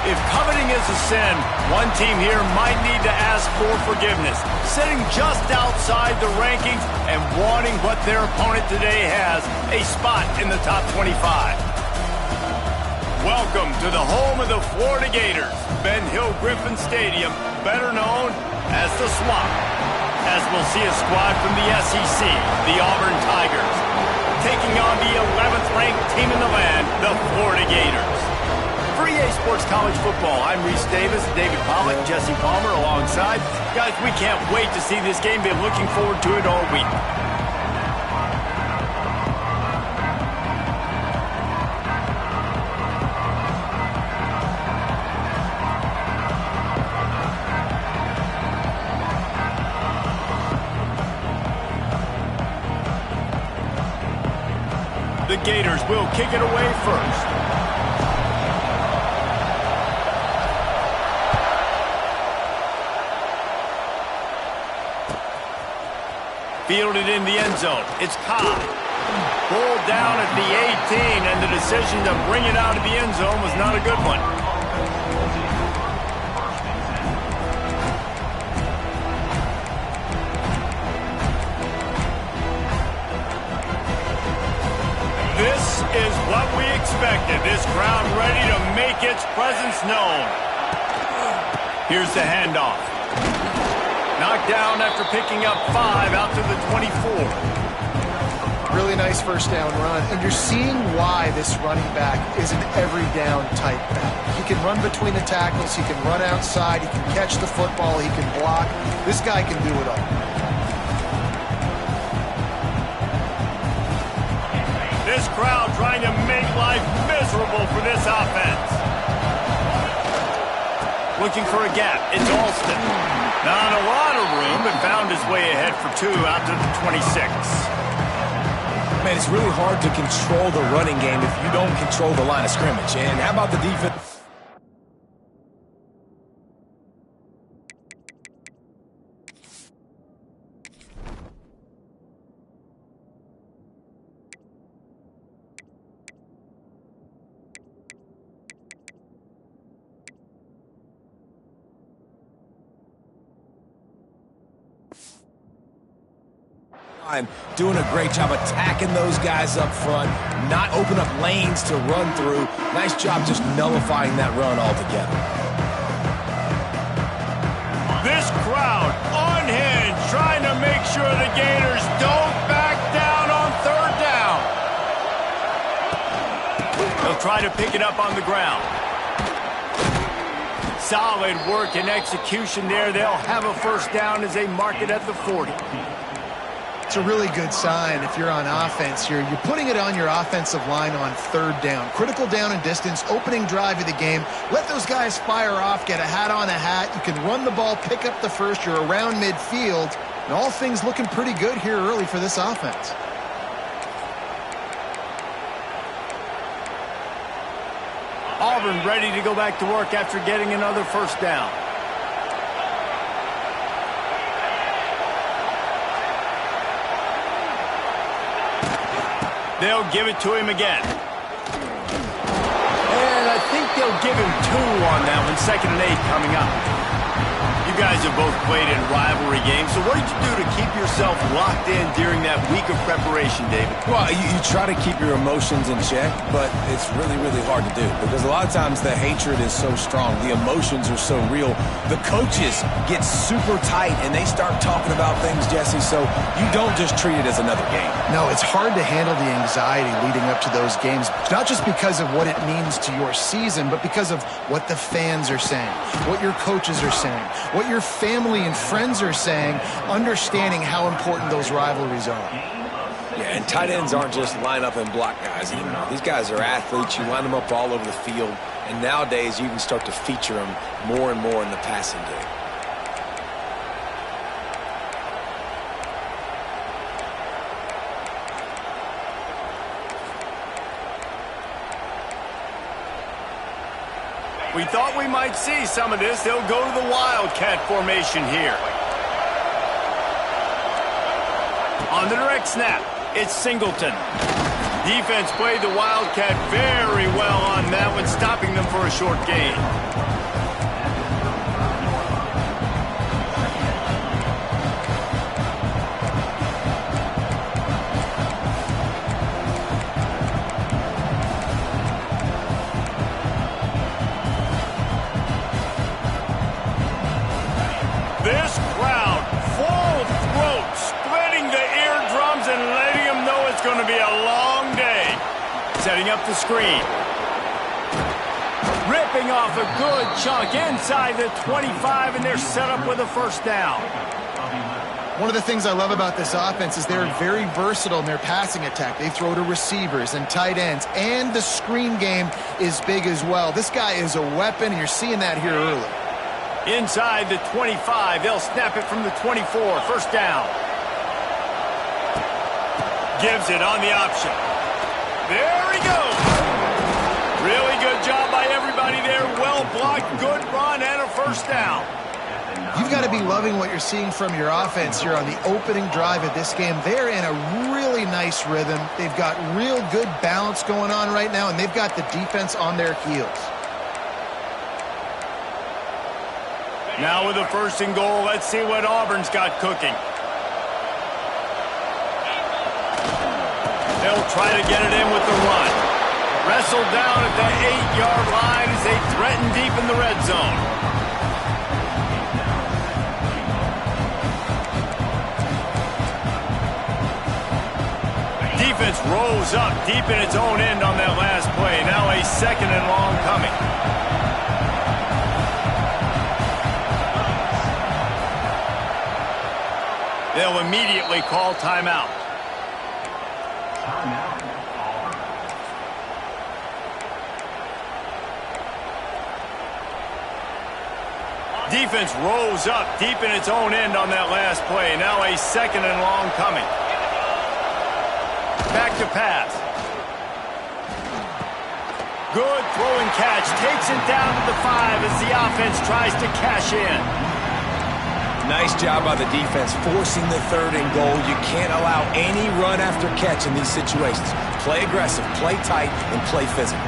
If coveting is a sin, one team here might need to ask for forgiveness, sitting just outside the rankings and wanting what their opponent today has, a spot in the top 25. Welcome to the home of the Florida Gators, Ben Hill Griffin Stadium, better known as the Swamp, as we'll see a squad from the SEC, the Auburn Tigers, taking on the 11th ranked team in the land, the Florida Gators. For EA Sports College Football, I'm Reese Davis, David Pollack, Jesse Palmer alongside. Guys, we can't wait to see this game. Been looking forward to it all week. The Gators will kick it away first. Fielded in the end zone. It's Cobb. Pulled down at the 18, and the decision to bring it out of the end zone was not a good one. This is what we expected. This crowd ready to make its presence known. Here's the handoff. Knocked down after picking up 5 out to the 24. Really nice first down run, and you're seeing why this running back is an every down type back. He can run between the tackles, he can run outside, he can catch the football, he can block. This guy can do it all. This crowd trying to make life miserable for this offense. Looking for a gap. It's Alston. Not a lot of room, but found his way ahead for 2 out to the 26. Man, it's really hard to control the running game if you don't control the line of scrimmage. And how about the defense? Doing a great job attacking those guys up front, not open up lanes to run through. Nice job just nullifying that run altogether. This crowd unhinged, trying to make sure the Gators don't back down on 3rd down. They'll try to pick it up on the ground. Solid work and execution there. They'll have a first down as they mark it at the 40. It's a really good sign if you're on offense here. You're putting it on your offensive line on 3rd down. Critical down and distance, opening drive of the game. Let those guys fire off, get a hat on a hat. You can run the ball, pick up the first. You're around midfield. And all things looking pretty good here early for this offense. Auburn ready to go back to work after getting another first down. They'll give it to him again. And I think they'll give him 2 on that one. 2nd and 8 coming up. You guys have both played in rivalry games, so what did you do to keep yourself locked in during that week of preparation, David? Well, you try to keep your emotions in check, but it's really, really hard to do because a lot of times the hatred is so strong. The emotions are so real. The coaches get super tight, and they start talking about things, Jesse, so you don't just treat it as another game. No, it's hard to handle the anxiety leading up to those games, not just because of what it means to your season, but because of what the fans are saying, what your coaches are saying, what your family and friends are saying, understanding how important those rivalries are. Yeah, and tight ends aren't just line up and block guys anymore. These guys are athletes. You line them up all over the field, and nowadays you can start to feature them more and more in the passing game. We thought we might see some of this. They'll go to the Wildcat formation here. On the direct snap, it's Singleton. Defense played the Wildcat very well on that one, stopping them for a short gain. This crowd, full throat, splitting the eardrums and letting them know it's going to be a long day. Setting up the screen. Ripping off a good chunk inside the 25, and they're set up with a first down. One of the things I love about this offense is they're very versatile in their passing attack. They throw to receivers and tight ends, and the screen game is big as well. This guy is a weapon, and you're seeing that here early. Inside the 25, they'll snap it from the 24, first down. Gives it on the option. There he goes. Really good job by everybody there. Well blocked, good run, and a first down. You've got to be loving what you're seeing from your offense here on the opening drive of this game. They're in a really nice rhythm. They've got real good balance going on right now, and they've got the defense on their heels. Now with a first and goal, let's see what Auburn's got cooking. They'll try to get it in with the run. Wrestled down at the 8-yard line as they threaten deep in the red zone. Defense rose up deep in its own end on that last play. Now a second and long coming. They'll immediately call timeout. Defense rose up deep in its own end on that last play. Now a second and long coming. Back to pass. Good throw and catch. Takes it down to the 5 as the offense tries to cash in. Nice job by the defense forcing the third and goal. You can't allow any run after catch in these situations. Play aggressive, play tight, and play physical.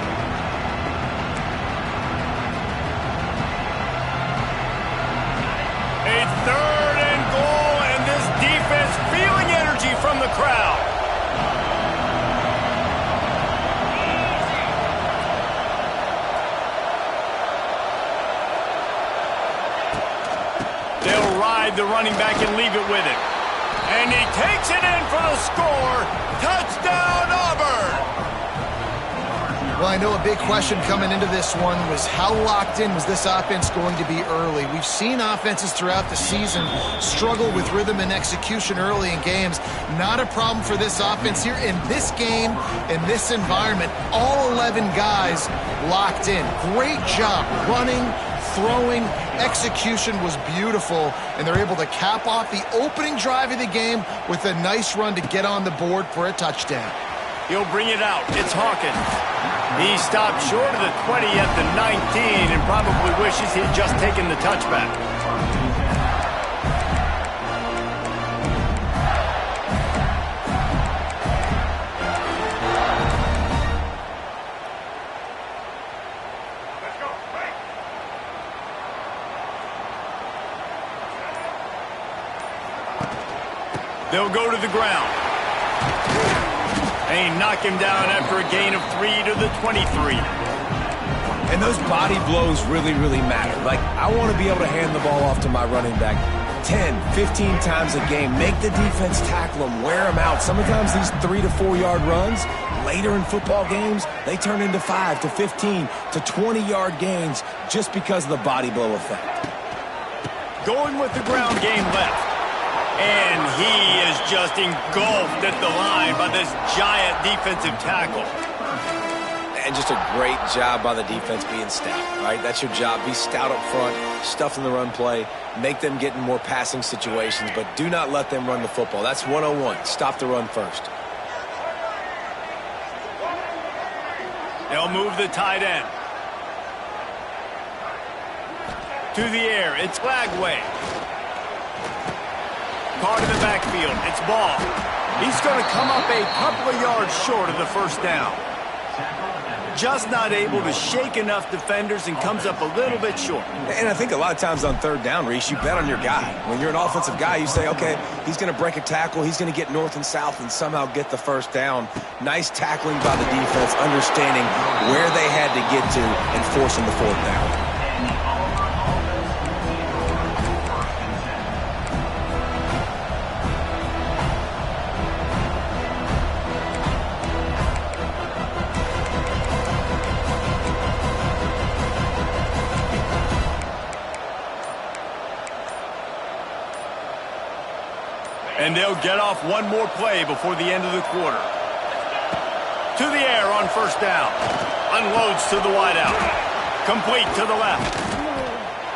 A third and goal, and this defense feeling energy from the crowd. They'll ride the running back and leave it with him. And he takes it in for the score. Touchdown, Auburn! Well, I know a big question coming into this one was how locked in was this offense going to be early. We've seen offenses throughout the season struggle with rhythm and execution early in games. Not a problem for this offense here. In this game, in this environment, all 11 guys locked in. Great job running, throwing, execution was beautiful, and they're able to cap off the opening drive of the game with a nice run to get on the board for a touchdown. He'll bring it out. It's Hawkins. He stopped short of the 20 at the 19 and probably wishes he'd just taken the touchback. They'll go to the ground. They knock him down after a gain of 3 to the 23. And those body blows really, really matter. Like, I want to be able to hand the ball off to my running back 10, 15 times a game. Make the defense tackle them, wear them out. Sometimes these 3 to 4 yard runs, later in football games, they turn into 5 to 15 to 20 yard gains just because of the body blow effect. Going with the ground game left. And he is just engulfed at the line by this giant defensive tackle. And just a great job by the defense being stout, right? That's your job. Be stout up front, stuff in the run play, make them get in more passing situations, but do not let them run the football. That's 101. Stop the run first. They'll move the tight end. To the air, it's Flagway. Caught in the backfield, it's Ball. He's going to come up a couple of yards short of the first down. Just not able to shake enough defenders and comes up a little bit short. And I think a lot of times on third down, Reese, you bet on your guy. When you're an offensive guy, you say, okay, he's going to break a tackle, he's going to get north and south and somehow get the first down. Nice tackling by the defense, understanding where they had to get to and forcing the fourth down. And they'll get off one more play before the end of the quarter. To the air on first down. Unloads to the wideout. Complete to the left.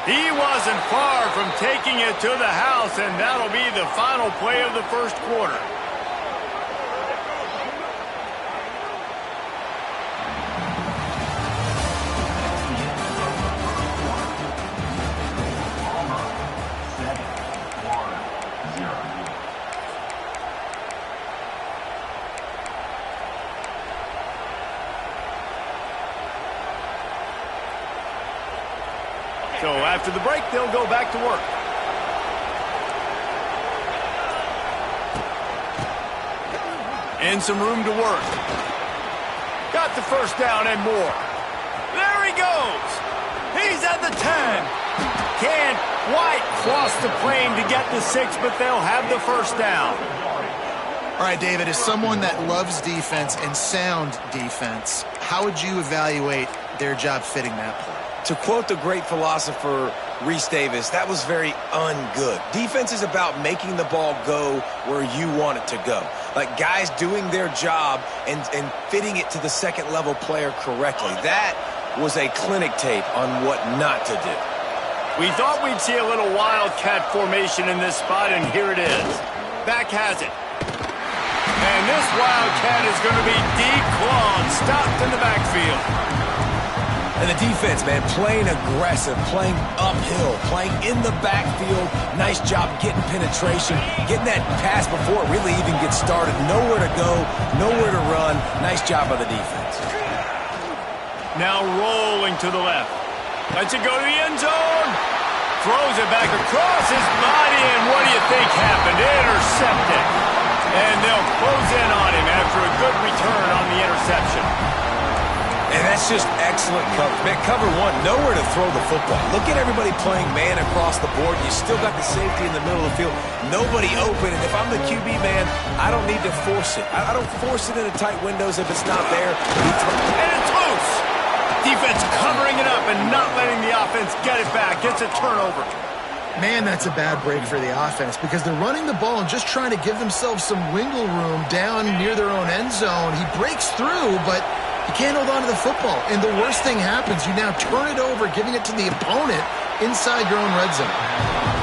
He wasn't far from taking it to the house, and that'll be the final play of the first quarter. So after the break, they'll go back to work. And some room to work. Got the first down and more. There he goes. He's at the 10. Can't quite cross the plane to get the 6, but they'll have the first down. All right, David, as someone that loves defense and sound defense, how would you evaluate their job fitting that play? To quote the great philosopher Reese Davis, that was very ungood. Defense is about making the ball go where you want it to go. Like guys doing their job and fitting it to the second level player correctly. That was a clinic tape on what not to do. We thought we'd see a little wildcat formation in this spot, and here it is. Back has it. And this wildcat is going to be declawed, stopped in the backfield. And the defense, man, playing aggressive, playing uphill, playing in the backfield. Nice job getting penetration, getting that pass before it really even gets started. Nowhere to go, nowhere to run. Nice job by the defense. Now rolling to the left. Lets it go to the end zone. Throws it back across his body, and what do you think happened? Intercepted. And they'll close in on him after a good return on the interception. And that's just excellent coverage. Man, cover one, nowhere to throw the football. Look at everybody playing man across the board. You still got the safety in the middle of the field. Nobody open. And if I'm the QB, man, I don't need to force it. I don't force it into tight windows if it's not there. And it's loose. Defense covering it up and not letting the offense get it back. Gets a turnover. Man, that's a bad break for the offense because they're running the ball and just trying to give themselves some wiggle room down near their own end zone. He breaks through, but you can't hold on to the football. And the worst thing happens. You now turn it over, giving it to the opponent inside your own red zone.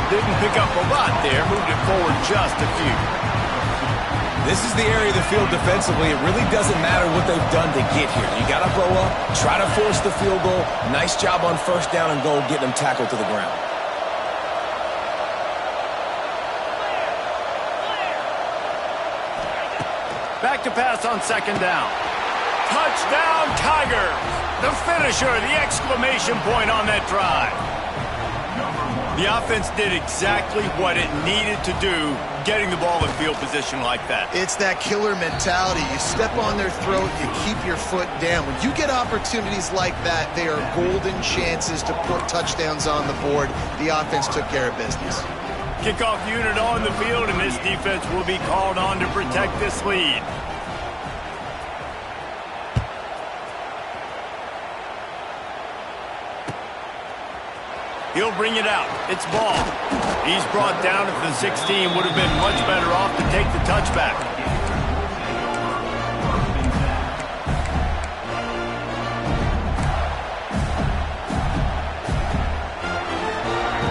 Didn't pick up a lot there. Moved it forward just a few. This is the area of the field defensively. It really doesn't matter what they've done to get here. You got to blow up, try to force the field goal. Nice job on first down and goal, getting them tackled to the ground. Back to pass on second down. Touchdown, Tigers! The finisher, the exclamation point on that drive. The offense did exactly what it needed to do, getting the ball in field position like that. It's that killer mentality. You step on their throat, you keep your foot down. When you get opportunities like that, they are golden chances to put touchdowns on the board. The offense took care of business. Kickoff unit on the field, and this defense will be called on to protect this lead. He'll bring it out. It's ball. He's brought down at the 16. Would have been much better off to take the touchback.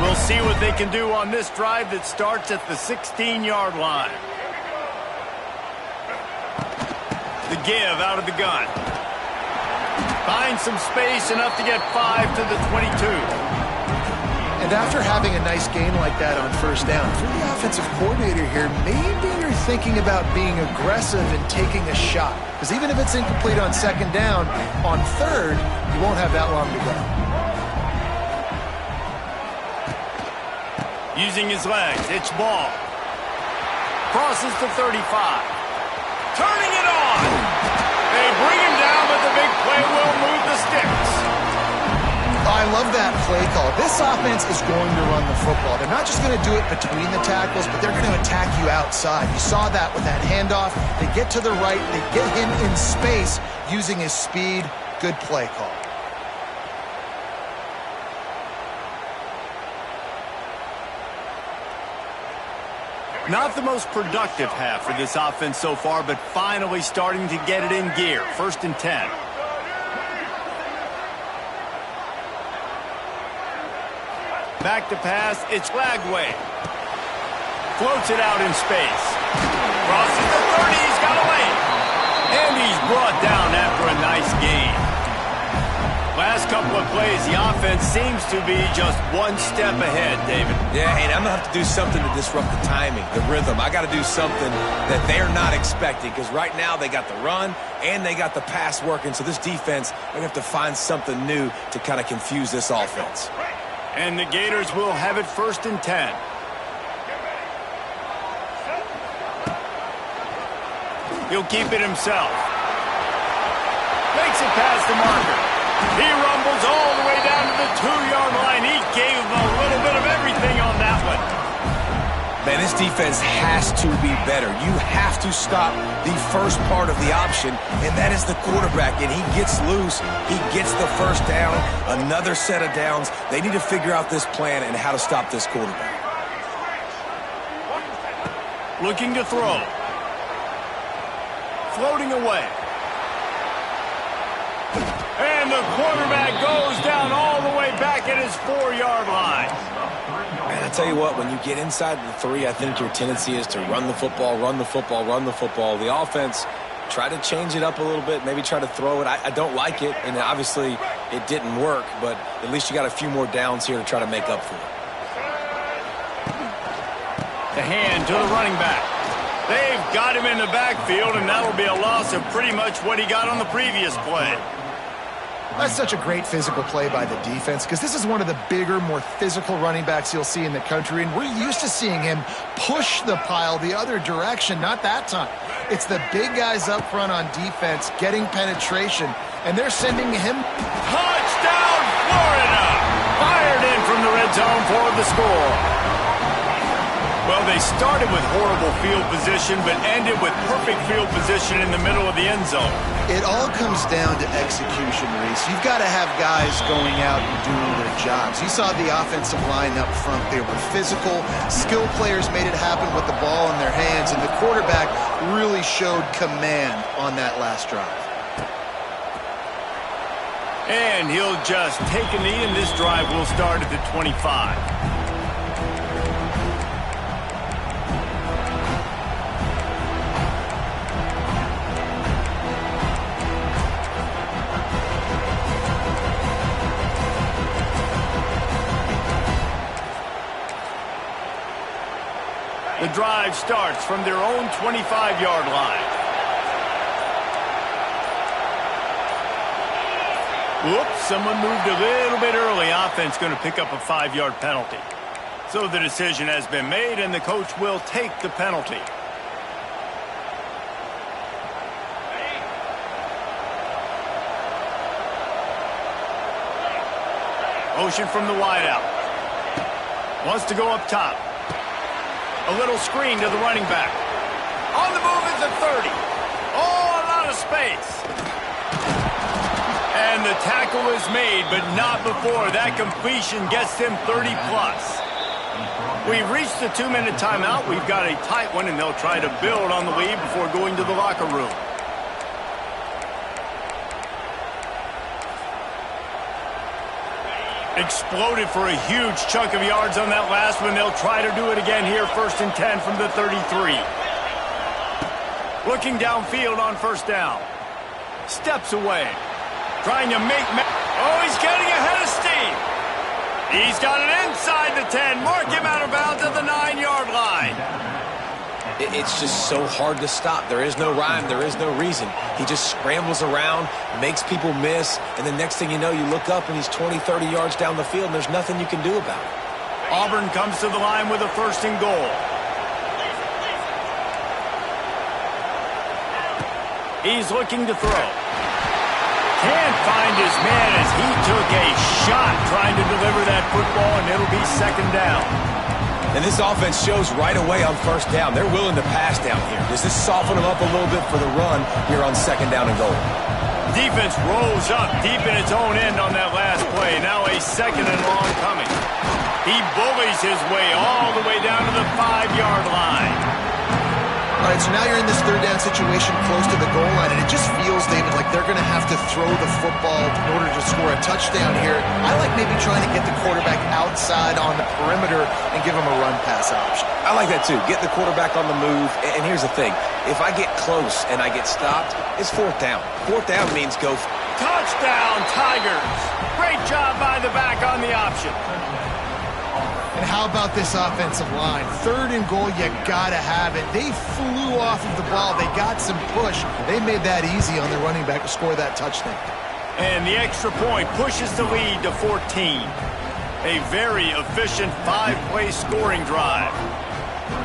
We'll see what they can do on this drive that starts at the 16-yard line. The give out of the gun. Finds some space enough to get 5 to the 22. And And after having a nice gain like that on first down, if you're the offensive coordinator here, maybe you're thinking about being aggressive and taking a shot. Because even if it's incomplete on second down, on third, you won't have that long to go. Using his legs, it's ball. Crosses to 35. Turning it on. They bring him down, but the big play will move the sticks. I love that play call. This offense is going to run the football. They're not just going to do it between the tackles, but they're going to attack you outside. You saw that with that handoff. They get to the right. They get him in space using his speed. Good play call. Not the most productive half for this offense so far, but finally starting to get it in gear. 1st and 10. Back to pass, it's Lagway. Floats it out in space. Crosses the 30, he's got a lane. And he's brought down after a nice gain. Last couple of plays, the offense seems to be just one step ahead, David. Yeah, and I'm going to have to do something to disrupt the timing, the rhythm. I got to do something that they're not expecting, because right now they got the run and they got the pass working. So this defense, they're going to have to find something new to kind of confuse this offense. And the Gators will have it 1st and 10. He'll keep it himself. Makes it past the marker. He rumbles all the way down to the 2-yard line. He gave him a little bit of everything on that one. Man, this defense has to be better. You have to stop the first part of the option, and that is the quarterback. And he gets loose. He gets the first down, another set of downs. They need to figure out this plan and how to stop this quarterback. Looking to throw. Floating away. And the quarterback goes down all the way back at his 4-yard line. Man, I tell you what, when you get inside the 3, I think your tendency is to run the football, run the football, run the football. The offense, try to change it up a little bit, maybe try to throw it. I don't like it, and obviously it didn't work, but at least you got a few more downs here to try to make up for it. The hand to the running back. They've got him in the backfield, and that'll be a loss of pretty much what he got on the previous play. That's such a great physical play by the defense, because this is one of the bigger, more physical running backs you'll see in the country, and we're used to seeing him push the pile the other direction. Not that time. It's the big guys up front on defense getting penetration, and they're sending him. Touchdown, Florida! Fired in from the red zone for the score. Well, they started with horrible field position, but ended with perfect field position in the middle of the end zone. It all comes down to execution, Reese. You've got to have guys going out and doing their jobs. You saw the offensive line up front. They were physical. Skill players made it happen with the ball in their hands, and the quarterback really showed command on that last drive. And he'll just take a knee, and this drive will start at the 25. The drive starts from their own 25-yard line. Whoops, someone moved a little bit early. Offense going to pick up a 5-yard penalty. So the decision has been made, and the coach will take the penalty. Motion from the wideout. Wants to go up top. A little screen to the running back. On the move is the 30. Oh, a lot of space. And the tackle is made, but not before that completion gets them 30-plus. We've reached the 2-minute timeout. We've got a tight one, and they'll try to build on the lead before going to the locker room. Exploded for a huge chunk of yards on that last one. They'll try to do it again here, 1st and 10 from the 33. Looking downfield on 1st down. Steps away. Trying to make... Oh, he's getting ahead of steam. He's got it inside the 10. Mark him out of bounds at the 9-yard line. It's just so hard to stop. There is no rhyme. There is no reason. He just scrambles around, makes people miss, and the next thing you know, you look up and he's 20, 30 yards down the field, and there's nothing you can do about it. Auburn comes to the line with a 1st and goal. He's looking to throw. Can't find his man as he took a shot trying to deliver that football, and it'll be 2nd down. And this offense shows right away on 1st down. They're willing to pass down here. Does this soften them up a little bit for the run here on 2nd down and goal? Defense rolls up deep in its own end on that last play. Now a 2nd and long coming. He bullies his way all the way down to the 5-yard line. All right, so now you're in this 3rd down situation close to the goal line, and it just feels, David, like they're going to have to throw the football in order to score a touchdown here. I like maybe trying to get the quarterback outside on the perimeter and give him a run-pass option. I like that, too. Get the quarterback on the move. And here's the thing. If I get close and I get stopped, it's 4th down. 4th down means go. Touchdown, Tigers. Great job by the back on the option. And how about this offensive line? 3rd and goal, you gotta have it. They flew off of the ball. They got some push. They made that easy on their running back to score that touchdown. And the extra point pushes the lead to 14. A very efficient 5-play scoring drive.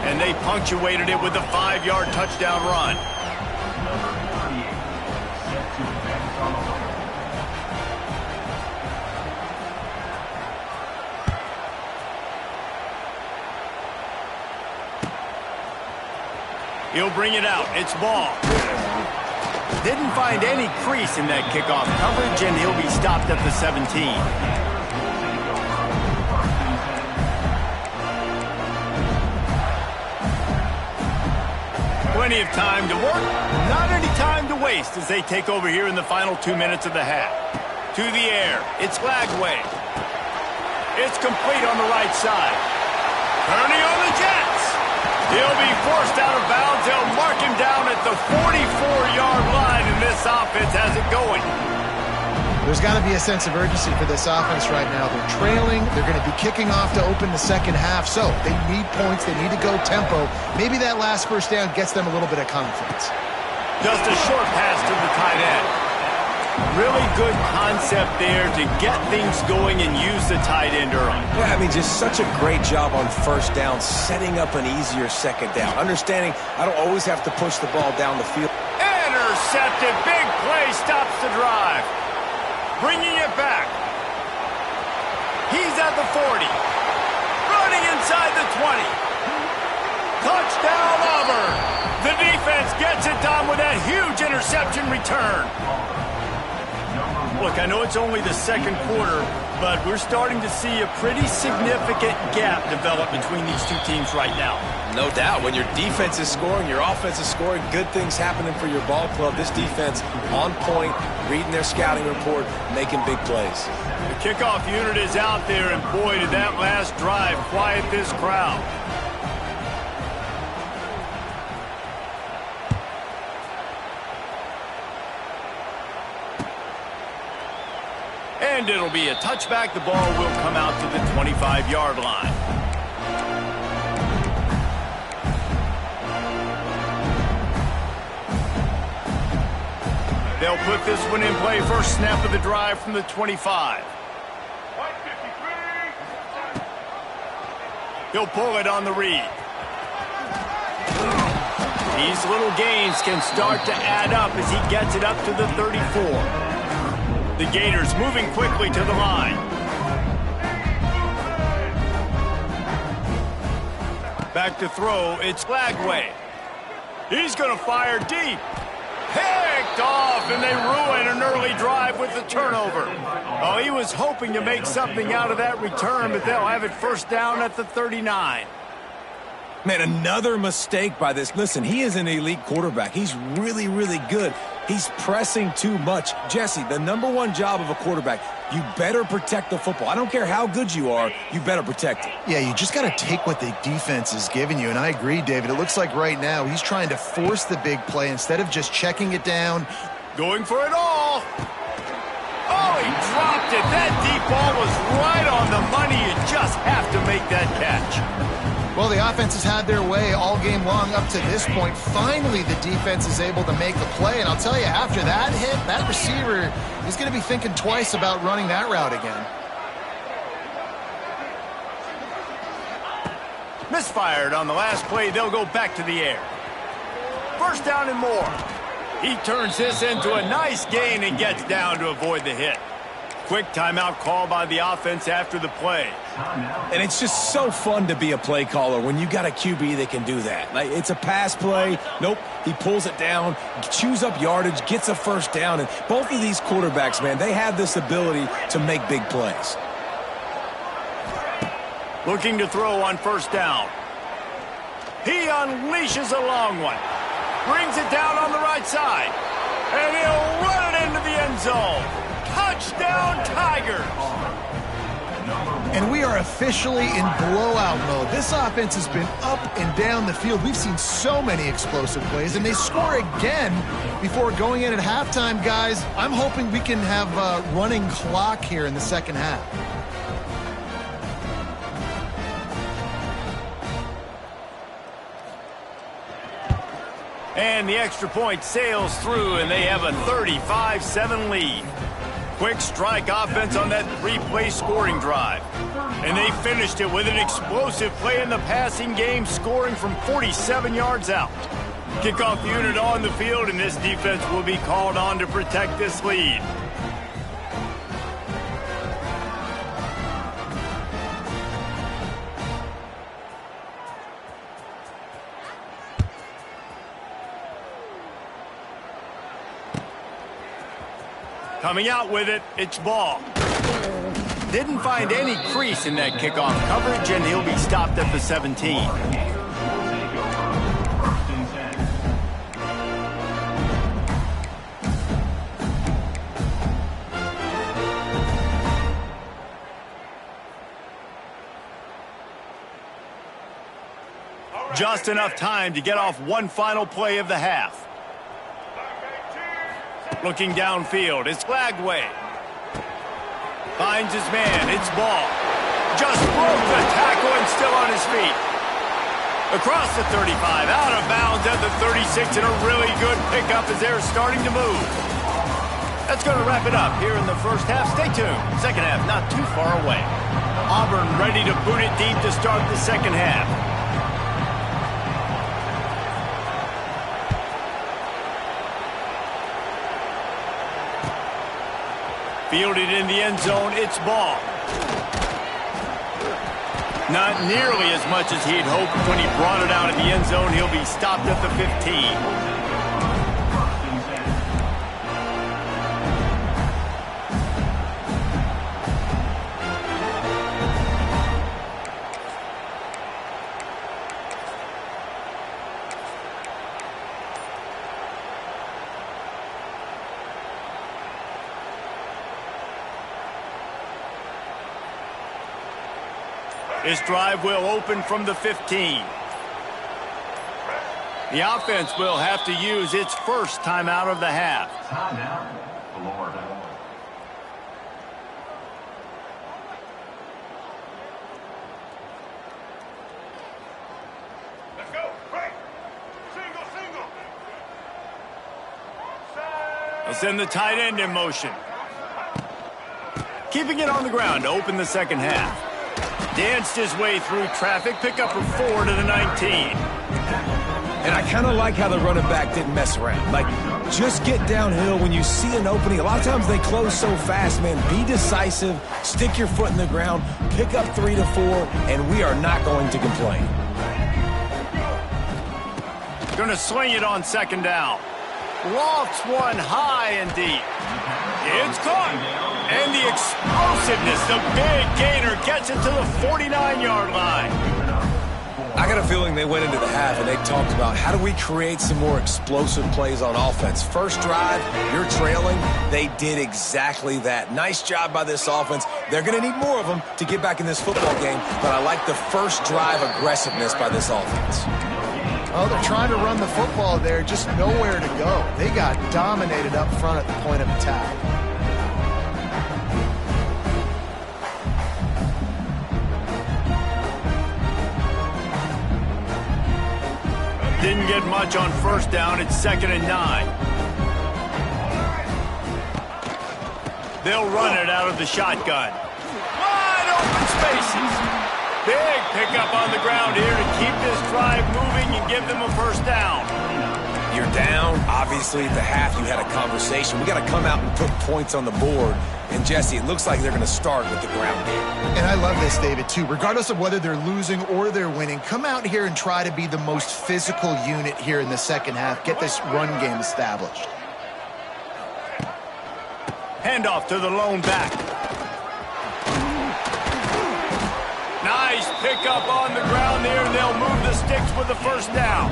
And they punctuated it with a 5-yard touchdown run. He'll bring it out. It's ball. Didn't find any crease in that kickoff coverage, and he'll be stopped at the 17. Plenty of time to work. Not any time to waste as they take over here in the final 2 minutes of the half. To the air. It's Lagway. It's complete on the right side. Turning on the Jets. He'll be forced out of bounds. They'll mark him down at the 44-yard line, and this offense has it going. There's got to be a sense of urgency for this offense right now. They're trailing. They're going to be kicking off to open the 2nd half, so they need points. They need to go tempo. Maybe that last 1st down gets them a little bit of confidence. Just a short pass to the tight end. Really good concept there to get things going and use the tight end early. Yeah, I mean, just such a great job on 1st down, setting up an easier 2nd down. Understanding I don't always have to push the ball down the field. Intercepted. Big play stops the drive. Bringing it back. He's at the 40. Running inside the 20. Touchdown, Auburn. The defense gets it done with that huge interception return. Look, I know it's only the 2nd quarter, but we're starting to see a pretty significant gap develop between these two teams right now. No doubt. When your defense is scoring, your offense is scoring, good things happening for your ball club. This defense on point, reading their scouting report, making big plays. The kickoff unit is out there, and boy, did that last drive quiet this crowd. And it'll be a touchback. The ball will come out to the 25-yard line. They'll put this one in play. First snap of the drive from the 25. He'll pull it on the read. These little gains can start to add up as he gets it up to the 34. The Gators moving quickly to the line. Back to throw, it's Lagway. He's going to fire deep. Picked off, and they ruin an early drive with the turnover. Oh, he was hoping to make something out of that return, but they'll have it 1st down at the 39. Man, another mistake by this. Listen, he is an elite quarterback. He's really, really good. He's pressing too much. Jesse, the #1 job of a quarterback, you better protect the football. I don't care how good you are, you better protect it. Yeah, you just got to take what the defense is giving you, and I agree, David. It looks like right now he's trying to force the big play instead of just checking it down. Going for it all. Oh, he dropped it. That deep ball was right on the money. You just have to make make that catch. Well, the offense has had their way all game long up to this point. Finally, the defense is able to make a play. And I'll tell you, after that hit, that receiver is going to be thinking twice about running that route again. Misfired on the last play. They'll go back to the air. First down and more. He turns this into a nice gain and gets down to avoid the hit. Quick timeout call by the offense after the play. And it's just so fun to be a play caller when you got a QB that can do that. Like, it's a pass play. Nope, he pulls it down, chews up yardage, gets a first down. And both of these quarterbacks, man, they have this ability to make big plays. Looking to throw on first down. He unleashes a long one. Brings it down on the right side. And he'll run it into the end zone. Touchdown, Tigers! And we are officially in blowout mode. This offense has been up and down the field. We've seen so many explosive plays, and they score again before going in at halftime, guys. I'm hoping we can have a running clock here in the second half. And the extra point sails through, and they have a 35-7 lead. Quick strike offense on that three-play scoring drive. And they finished it with an explosive play in the passing game, scoring from 47 yards out. Kickoff unit on the field, and this defense will be called on to protect this lead. Coming out with it, it's ball. Didn't find any crease in that kickoff coverage, and he'll be stopped at the 17. Just enough time to get off one final play of the half. Looking downfield, it's Flagway. Finds his man, it's ball. Just broke the tackle and still on his feet. Across the 35, out of bounds at the 36, and a really good pickup as they're starting to move. That's going to wrap it up here in the first half. Stay tuned. Second half not too far away. Auburn ready to boot it deep to start the second half. Fielded in the end zone, it's ball. Not nearly as much as he'd hoped when he brought it out of the end zone. He'll be stopped at the 15. This drive will open from the 15. The offense will have to use its first timeout of the half. Timeout, Florida. Let's go. Break. Single. They'll send the tight end in motion. Keeping it on the ground to open the second half. Danced his way through traffic, pick up a 4 to the 19. And I kind of like how the running back didn't mess around. Like, just get downhill when you see an opening. A lot of times they close so fast, man. Be decisive, stick your foot in the ground, pick up 3 to 4, and we are not going to complain. Going to swing it on second down. Lofts one high and deep. It's caught. And the explosiveness, the big gainer gets it to the 49-yard line. I got a feeling they went into the half and they talked about how do we create some more explosive plays on offense. First drive, you're trailing. They did exactly that. Nice job by this offense. They're going to need more of them to get back in this football game, but I like the first drive aggressiveness by this offense. Oh, they're trying to run the football there, just nowhere to go. They got dominated up front at the point of attack. Didn't get much on first down. It's 2nd and 9. They'll run it out of the shotgun. Wide open spaces. Big pickup on the ground here to keep this drive moving and give them a first down. You're down. Obviously, at the half, you had a conversation. We got to come out and put points on the board. And, Jesse, it looks like they're going to start with the ground game. And I love this, David, too. Regardless of whether they're losing or they're winning, come out here and try to be the most physical unit here in the second half. Get this run game established. Handoff to the lone back. Nice pickup on the ground there. They'll move the sticks with the first down.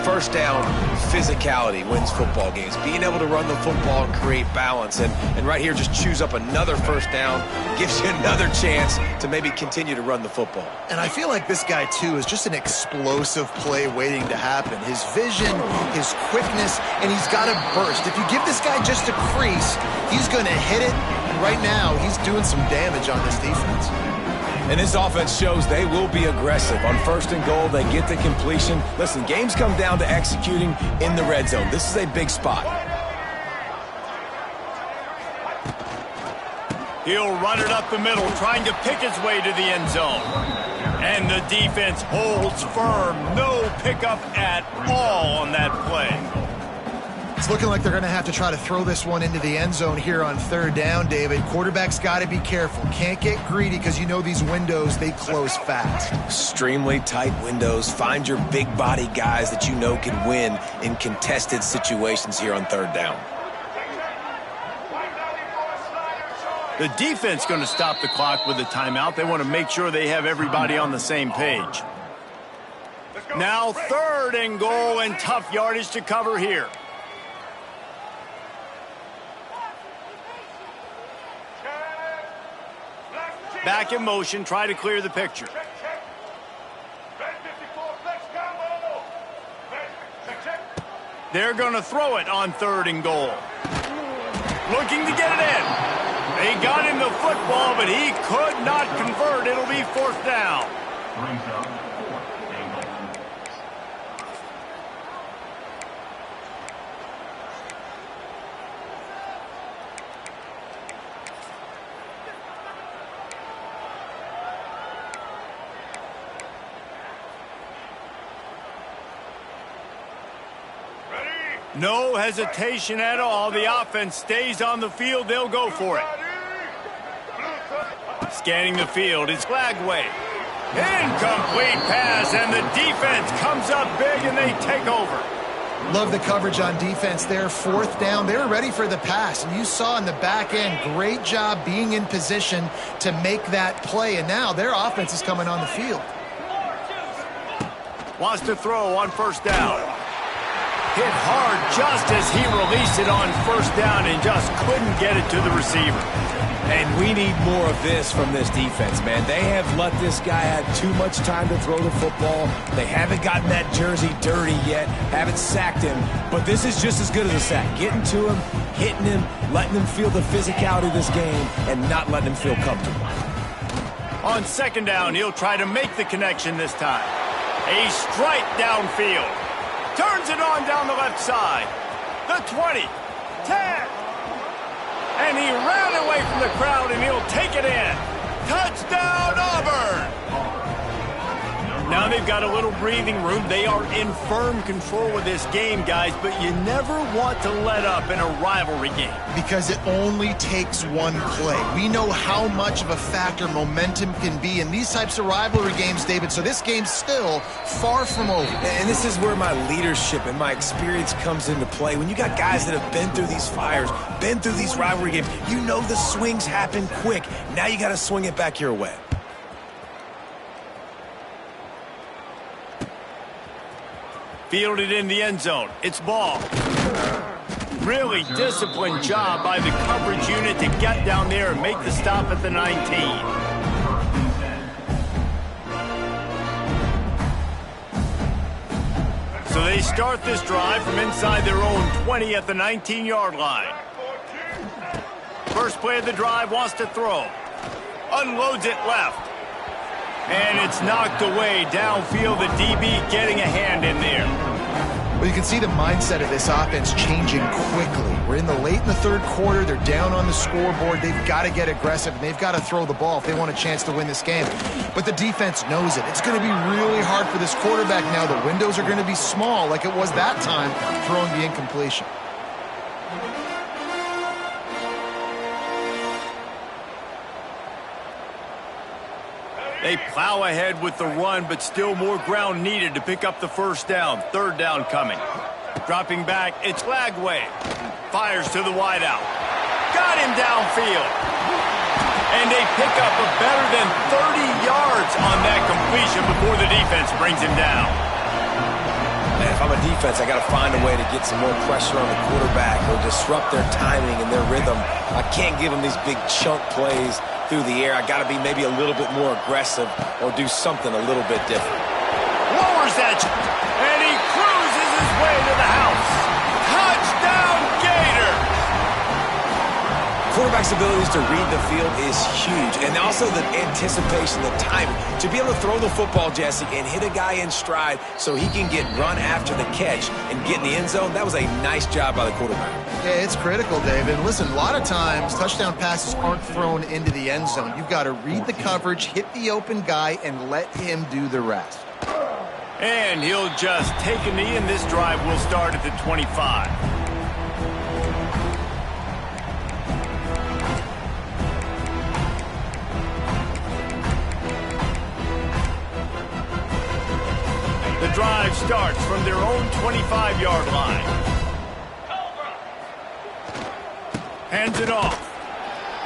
First down, physicality wins football games. Being able to run the football and create balance. And right here, just choose up another first down. Gives you another chance to maybe continue to run the football. And I feel like this guy, too, is just an explosive play waiting to happen. His vision, his quickness, and he's got a burst. If you give this guy just a crease, he's going to hit it. And right now, he's doing some damage on this defense. And this offense shows they will be aggressive. On 1st and goal, they get the completion. Listen, games come down to executing in the red zone. This is a big spot. He'll run it up the middle, trying to pick his way to the end zone. And the defense holds firm. No pickup at all on that play. It's looking like they're going to have to try to throw this one into the end zone here on 3rd down, David. Quarterback's got to be careful. Can't get greedy because you know these windows, they close fast. Extremely tight windows. Find your big body guys that you know can win in contested situations here on 3rd down. The defense going to stop the clock with a timeout. They want to make sure they have everybody on the same page. Now 3rd and goal and tough yardage to cover here. Back in motion, try to clear the picture. They're going to throw it on 3rd and goal. Looking to get it in. They got him the football, but he could not convert. It'll be 4th down. No hesitation at all. The offense stays on the field. They'll go for it. Scanning the field. It's Flagway. Incomplete pass, and the defense comes up big, and they take over. Love the coverage on defense there. 4th down. They were ready for the pass, and you saw in the back end, great job being in position to make that play, and now their offense is coming on the field. Wants to throw on 1st down. Hit hard just as he released it on 1st down and just couldn't get it to the receiver. And we need more of this from this defense, man. They have let this guy have too much time to throw the football. They haven't gotten that jersey dirty yet, haven't sacked him. But this is just as good as a sack. Getting to him, hitting him, letting him feel the physicality of this game, and not letting him feel comfortable. On 2nd down, he'll try to make the connection this time. A strike downfield. Turns it on down the left side. The 20, 10. And he ran away from the crowd, and he'll take it in. Touchdown, Auburn! Now they've got a little breathing room. They are in firm control of this game, guys, but you never want to let up in a rivalry game. Because it only takes one play. We know how much of a factor momentum can be in these types of rivalry games, David, so this game's still far from over. And this is where my leadership and my experience comes into play. When you got guys that have been through these fires, been through these rivalry games, you know the swings happen quick. Now you got to swing it back your way. Fielded in the end zone. It's ball. Really disciplined job by the coverage unit to get down there and make the stop at the 19. So they start this drive from inside their own 20 at the 19-yard line. First play of the drive, wants to throw. Unloads it left. And it's knocked away downfield. The DB getting a hand in there. Well, you can see the mindset of this offense changing quickly. We're in the third quarter. They're down on the scoreboard. They've got to get aggressive, and they've got to throw the ball if they want a chance to win this game. But the defense knows it. It's going to be really hard for this quarterback now. The windows are going to be small like it was that time throwing the incompletion. They plow ahead with the run, but still more ground needed to pick up the first down. Third down coming. Dropping back, it's Lagway. Fires to the wideout. Got him downfield. And they pick up a better than 30 yards on that completion before the defense brings him down. Man, if I'm a defense, I got to find a way to get some more pressure on the quarterback or disrupt their timing and their rhythm. I can't give them these big chunk plays through the air. I got to be maybe a little bit more aggressive or do something a little bit different. Lowers that, and he cruises his way to the house. Touchdown, Gators! Quarterback's abilities to read the field is huge, and also the anticipation, the timing. To be able to throw the football, Jesse, and hit a guy in stride so he can get run after the catch and get in the end zone, that was a nice job by the quarterback. Yeah, it's critical, David. Listen, a lot of times touchdown passes aren't thrown into the end zone. You've got to read the coverage, hit the open guy, and let him do the rest. And he'll just take a knee, and this drive will start at the 25. The drive starts from their own 25-yard line. Hands it off.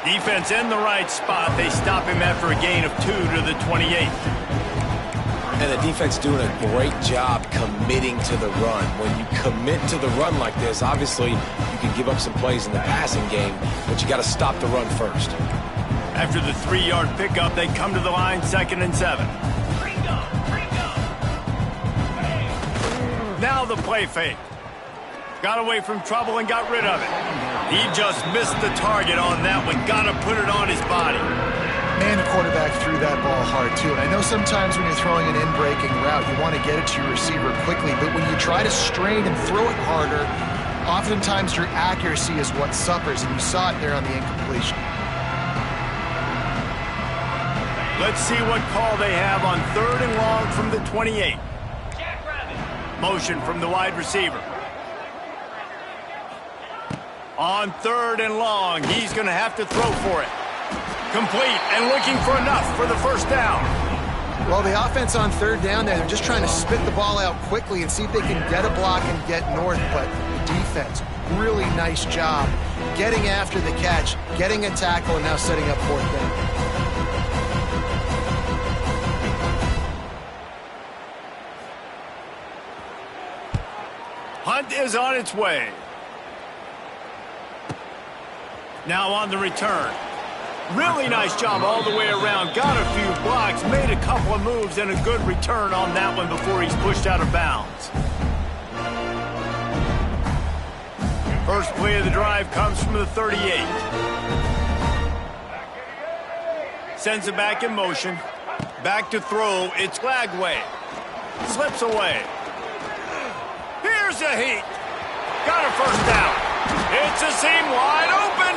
Defense in the right spot. They stop him after a gain of 2 to the 28. And the defense doing a great job committing to the run. When you commit to the run like this, obviously you can give up some plays in the passing game, but you got to stop the run first. After the 3-yard pickup, they come to the line, 2nd and 7. Now the play fake. Got away from trouble and got rid of it. He just missed the target on that one. Got to put it on his body. Man, the quarterback threw that ball hard, too. And I know sometimes when you're throwing an in-breaking route, you want to get it to your receiver quickly. But when you try to strain and throw it harder, oftentimes your accuracy is what suffers. And you saw it there on the incompletion. Let's see what call they have on 3rd and long from the 28. Motion from the wide receiver. On 3rd and long, he's going to have to throw for it. Complete and looking for enough for the first down. Well, the offense on 3rd down there, they're just trying to spit the ball out quickly and see if they can get a block and get north. But the defense, really nice job getting after the catch, getting a tackle, and now setting up 4th down. Hunt is on its way. Now on the return. Really nice job all the way around. Got a few blocks, made a couple of moves, and a good return on that one before he's pushed out of bounds. First play of the drive comes from the 38. Sends it back in motion. Back to throw. It's Lagway. Slips away. Here's a heat. Got a first down. It's a seam wide open.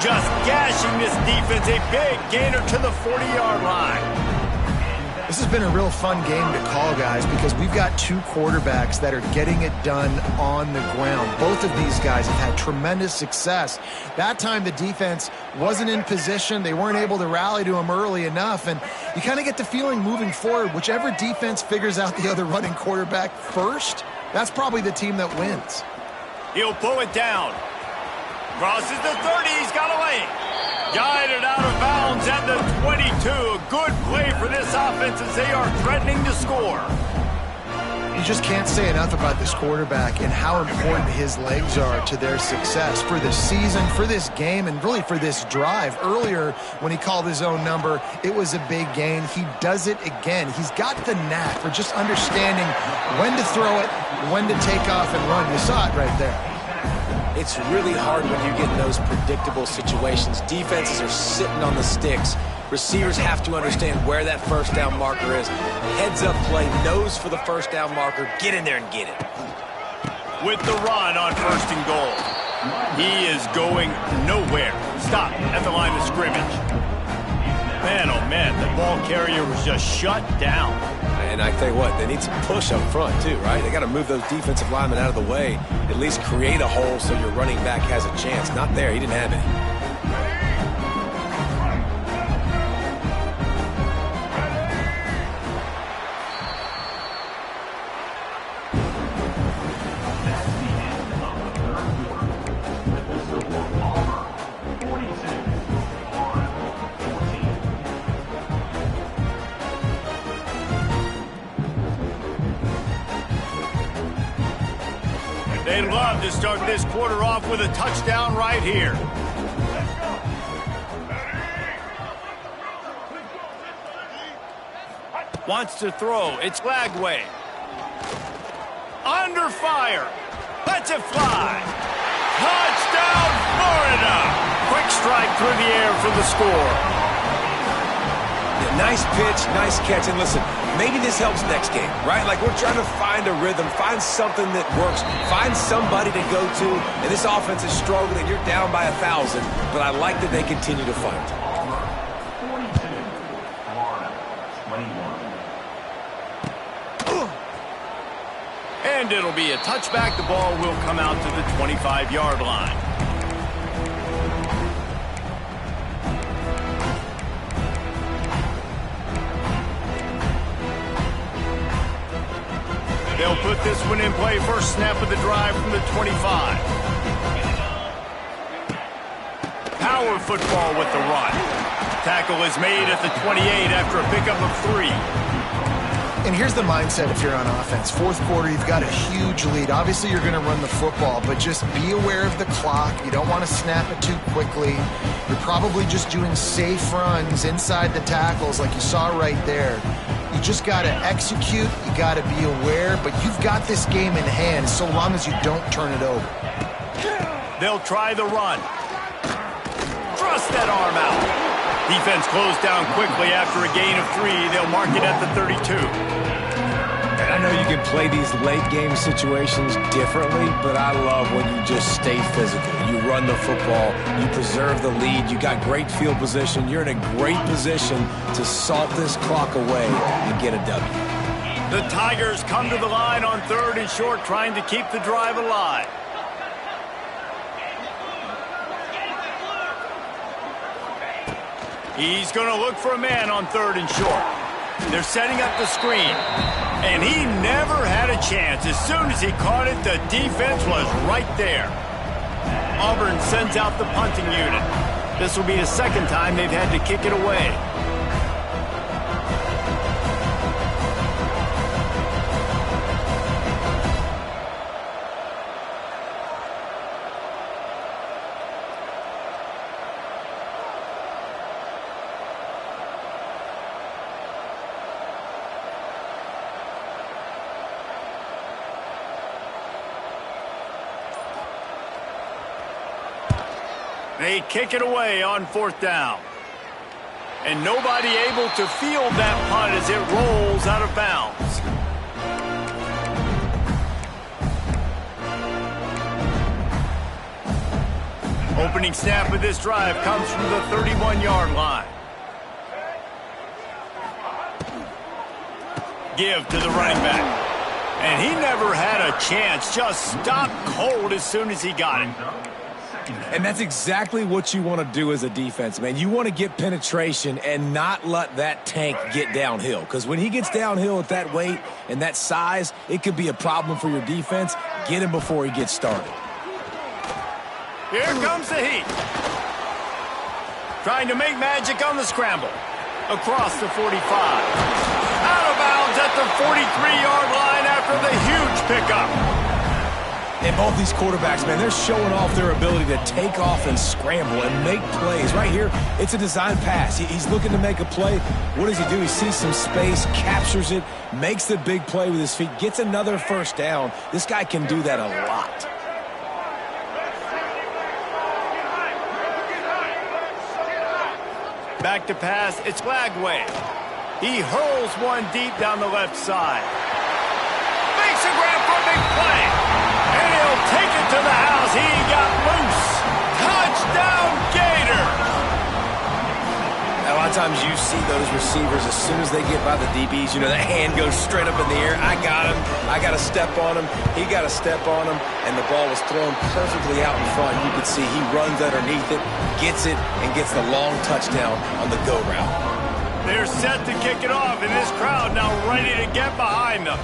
Just gashing this defense. A big gainer to the 40-yard line. This has been a real fun game to call, guys, because we've got 2 quarterbacks that are getting it done on the ground. Both of these guys have had tremendous success. That time the defense wasn't in position. They weren't able to rally to him early enough, and you kind of get the feeling moving forward, whichever defense figures out the other running quarterback first, that's probably the team that wins. He'll pull it down. Crosses the 30. He's got a lane. Guided out of bounds at the 22. A good play for this offense as they are threatening to score. You just can't say enough about this quarterback and how important his legs are to their success for this season, for this game, and really for this drive. Earlier, when he called his own number, it was a big gain. He does it again. He's got the knack for just understanding when to throw it, when to take off and run. You saw it right there. It's really hard when you get in those predictable situations. Defenses are sitting on the sticks. Receivers have to understand where that first down marker is. Heads up play, nose for the first down marker. Get in there and get it. with the run on 1st and goal. He is going nowhere. Stop at the line of scrimmage. Man, oh man, the ball carrier was just shut down. And I tell you what, they need some push up front too, right? They got to move those defensive linemen out of the way, at least create a hole so your running back has a chance. Not there, he didn't have any. They'd love to start this quarter off with a touchdown right here. Wants to throw. It's Lagway. Under fire. Lets it fly. Touchdown, Florida. Quick strike through the air for the score. Yeah, nice pitch, nice catch. And listen, maybe this helps next game, right? Like we're trying to find a rhythm, find something that works, find somebody to go to. And this offense is struggling. You're down by 1,000, but I like that they continue to fight. 42, Florida, 21. And it'll be a touchback. The ball will come out to the 25-yard line. They'll put this one in play. First snap of the drive from the 25. Power football with the run. Tackle is made at the 28 after a pickup of 3. And here's the mindset if you're on offense. 4th quarter, you've got a huge lead. Obviously, you're going to run the football, but just be aware of the clock. You don't want to snap it too quickly. You're probably just doing safe runs inside the tackles like you saw right there. You just got to execute. You got to be aware, but you've got this game in hand so long as you don't turn it over. They'll try the run. Thrust that arm out. Defense closed down quickly after a gain of 3. They'll mark it at the 32. And I know you can play these late game situations differently, but I love when you just stay physical. You run the football, you preserve the lead, you got great field position, you're in a great position to salt this clock away and get a W. The Tigers come to the line on 3rd and short, trying to keep the drive alive. He's going to look for a man on 3rd and short. They're setting up the screen. And he never had a chance. As soon as he caught it, the defense was right there. Auburn sends out the punting unit. This will be the 2nd time they've had to kick it away. They kick it away on 4th down. And nobody able to field that punt as it rolls out of bounds. Opening snap of this drive comes from the 31-yard line. Give to the running back. And he never had a chance. Just stopped cold as soon as he got it. And that's exactly what you want to do as a defense, man. You want to get penetration and not let that tank get downhill. Because when he gets downhill at that weight and that size, it could be a problem for your defense. Get him before he gets started. Here comes the heat. Trying to make magic on the scramble. Across the 45. Out of bounds at the 43-yard line after the huge pickup. And both these quarterbacks, man, they're showing off their ability to take off and scramble and make plays. Right here, it's a design pass. He's looking to make a play. What does he do? He sees some space, captures it, makes the big play with his feet, gets another 1st down. This guy can do that a lot. Back to pass, it's Lagway. He hurls one deep down the left side. Makes a grab for a big play. And take it to the house. He got loose. Touchdown, Gator. A lot of times you see those receivers, as soon as they get by the DBs, you know, that hand goes straight up in the air. I got him. I got to step on him. He got to step on him. And the ball was thrown perfectly out in front. You could see he runs underneath it, gets it, and gets the long touchdown on the go route. They're set to kick it off, and this crowd now ready to get behind them.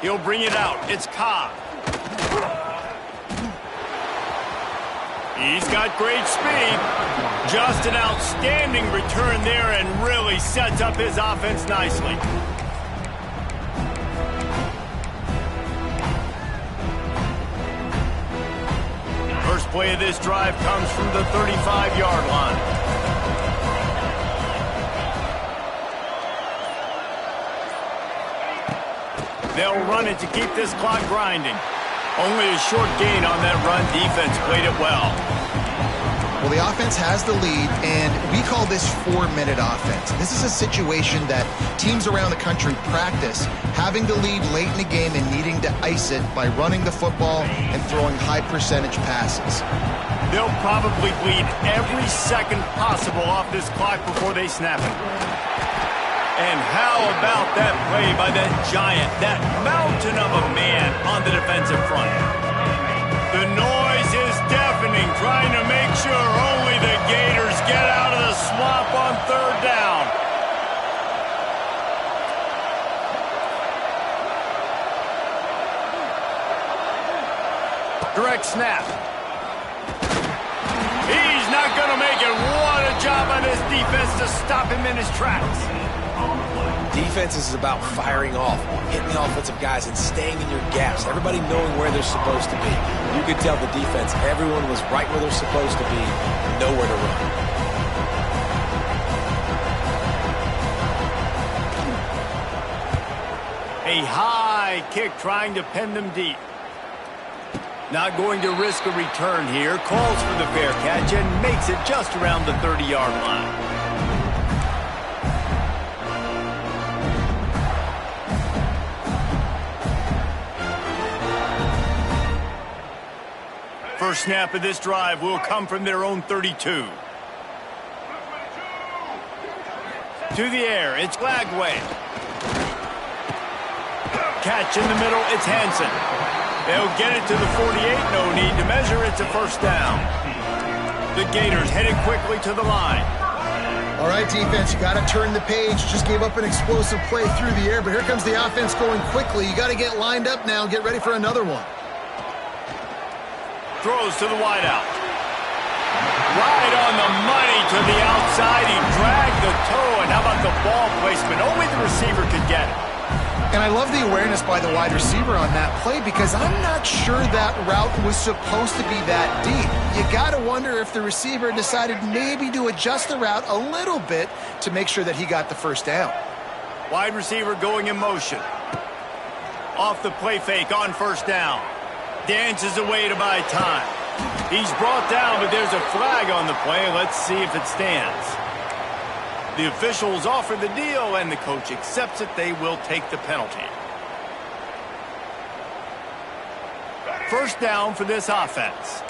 He'll bring it out. It's Cobb. He's got great speed. Just an outstanding return there and really sets up his offense nicely. First play of this drive comes from the 35-yard line. They'll run it to keep this clock grinding. Only a short gain on that run. Defense played it well. Well, the offense has the lead, and we call this 4-minute offense. This is a situation that teams around the country practice, having the lead late in the game and needing to ice it by running the football and throwing high-percentage passes. They'll probably bleed every second possible off this clock before they snap it. And how about that play by that giant, that mountain of a man on the defensive front? The noise is deafening, trying to make sure only the Gators get out of the swamp on third down. Direct snap. He's not going to make it. What a job on this defense to stop him in his tracks. Defense is about firing off, hitting the offensive guys, and staying in your gaps. Everybody knowing where they're supposed to be. You could tell the defense, everyone was right where they're supposed to be, nowhere to run. A high kick trying to pin them deep. Not going to risk a return here. Calls for the fair catch and makes it just around the 30-yard line. First snap of this drive will come from their own 32. To the air, it's Lagway. Catch in the middle, it's Hansen. They'll get it to the 48, no need to measure, it's a first down. The Gators headed quickly to the line. All right, defense, you got to turn the page. Just gave up an explosive play through the air, but here comes the offense going quickly. You got to get lined up now, get ready for another one. Throws to the wideout. Right on the money to the outside. He dragged the toe, and how about the ball placement? Only the receiver could get it. And I love the awareness by the wide receiver on that play because I'm not sure that route was supposed to be that deep. You got to wonder if the receiver decided maybe to adjust the route a little bit to make sure that he got the first down. Wide receiver going in motion. Off the play fake on first down. Dances away to buy time. He's brought down, but there's a flag on the play. Let's see if it stands. The officials offer the deal, and the coach accepts it. They will take the penalty. First down for this offense.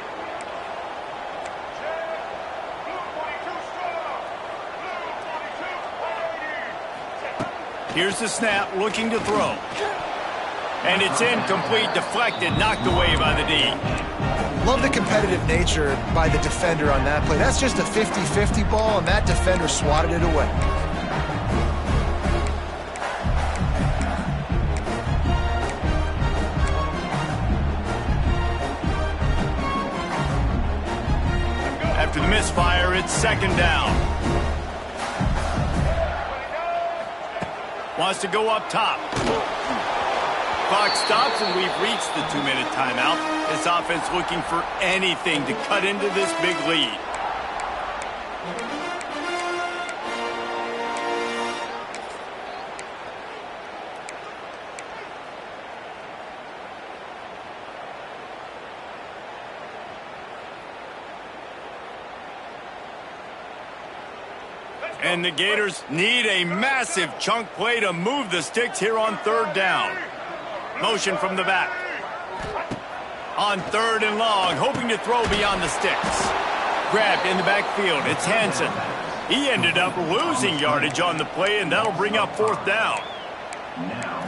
Here's the snap, looking to throw. And it's incomplete, deflected, knocked away by the D. Love the competitive nature by the defender on that play. That's just a 50-50 ball, and that defender swatted it away. After the misfire, it's second down. Wants to go up top. Clock stops, and we've reached the 2-minute timeout. This offense looking for anything to cut into this big lead. And the Gators need a massive chunk play to move the sticks here on third down. Motion from the back. On third and long, hoping to throw beyond the sticks. Grabbed in the backfield, it's Hansen. He ended up losing yardage on the play, and that'll bring up fourth down.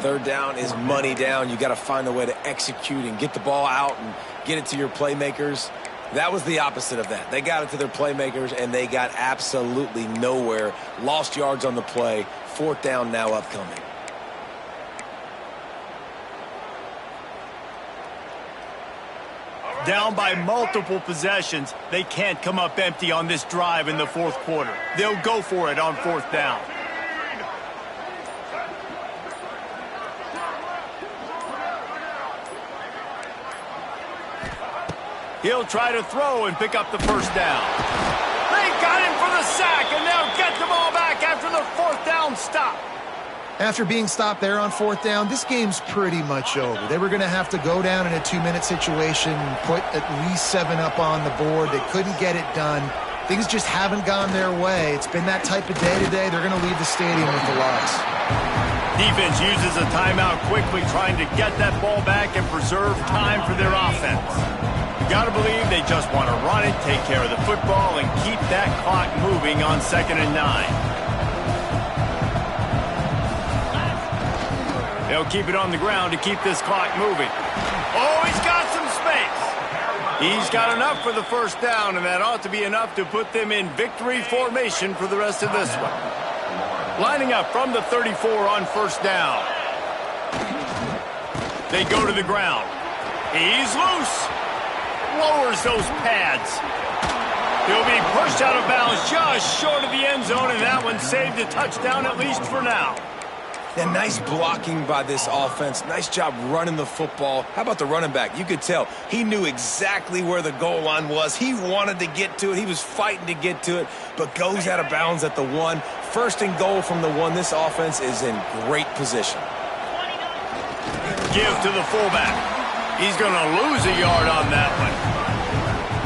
Third down is money down. You got to find a way to execute and get the ball out and get it to your playmakers. That was the opposite of that. They got it to their playmakers, and they got absolutely nowhere. Lost yards on the play. Fourth down now upcoming. Down by multiple possessions, they can't come up empty on this drive in the fourth quarter. They'll go for it on fourth down. He'll try to throw and pick up the first down. They got him for the sack, and they'll get the ball back after the fourth down stop. After being stopped there on fourth down, this game's pretty much over. They were going to have to go down in a 2-minute situation, put at least 7 up on the board. They couldn't get it done. Things just haven't gone their way. It's been that type of day today. They're going to leave the stadium with the loss. Defense uses a timeout quickly, trying to get that ball back and preserve time for their offense. Got to believe they just want to run it, take care of the football, and keep that clock moving on 2nd and 9. They'll keep it on the ground to keep this clock moving. Oh, he's got some space. He's got enough for the first down, and that ought to be enough to put them in victory formation for the rest of this one. Lining up from the 34 on first down. They go to the ground. He's loose. Lowers those pads. He'll be pushed out of bounds just short of the end zone, and that one saved a touchdown at least for now. Yeah, nice blocking by this offense. Nice job running the football. How about the running back? You could tell he knew exactly where the goal line was. He wanted to get to it. He was fighting to get to it, but goes out of bounds at the 1. First and goal from the 1. This offense is in great position. Give to the fullback. He's going to lose a yard on that one.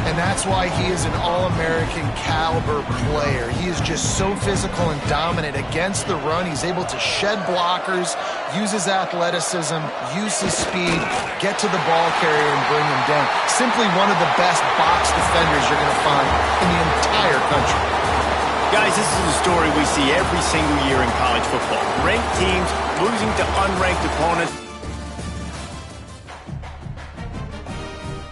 And that's why he is an All-American caliber player. He is just so physical and dominant against the run. He's able to shed blockers, use his athleticism, use his speed, get to the ball carrier and bring him down. Simply one of the best box defenders you're going to find in the entire country. Guys, this is a story we see every single year in college football. Ranked teams losing to unranked opponents.